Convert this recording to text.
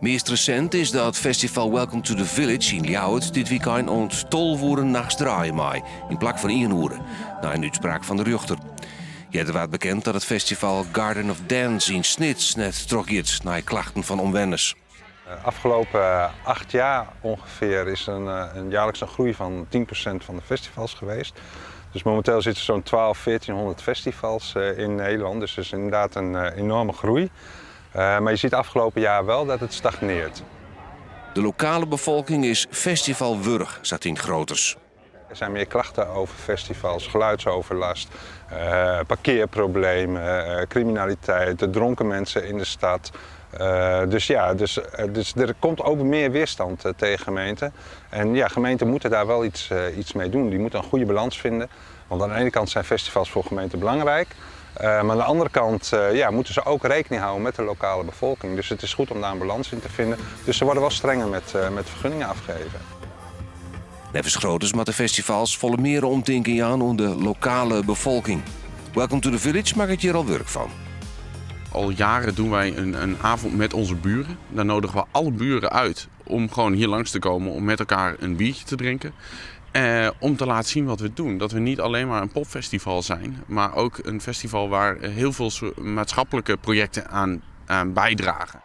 Meest recent is dat festival Welcome to the Village in Ljouwert dit weekend ons 12 uur nachts draaien maai, in plak van 1 uur, na een uitspraak van de rechter. Er werd bekend dat het festival Garden of Dance in Snits net teruggaat naar klachten van omwoners. Afgelopen 8 jaar ongeveer is een jaarlijkse groei van 10% van de festivals geweest. Dus momenteel zitten zo'n 1400 festivals in Nederland, dus dat is inderdaad een enorme groei. Maar je ziet afgelopen jaar wel dat het stagneert. De lokale bevolking is festivalwurg, zat in Groters. Er zijn meer klachten over festivals, geluidsoverlast, parkeerproblemen, criminaliteit, dronken mensen in de stad. Dus er komt ook meer weerstand tegen gemeenten. En ja, gemeenten moeten daar wel iets mee doen. Die moeten een goede balans vinden. Want aan de ene kant zijn festivals voor gemeenten belangrijk. Maar aan de andere kant moeten ze ook rekening houden met de lokale bevolking. Dus het is goed om daar een balans in te vinden. Dus ze worden wel strenger met vergunningen afgegeven. Nevens Groters maar de festivals volle meer omdenken aan de lokale bevolking. Welcome to the Village maakt het hier al werk van. Al jaren doen wij een avond met onze buren. Dan nodigen we alle buren uit om gewoon hier langs te komen om met elkaar een biertje te drinken. Om te laten zien wat we doen. Dat we niet alleen maar een popfestival zijn, maar ook een festival waar heel veel maatschappelijke projecten aan bijdragen.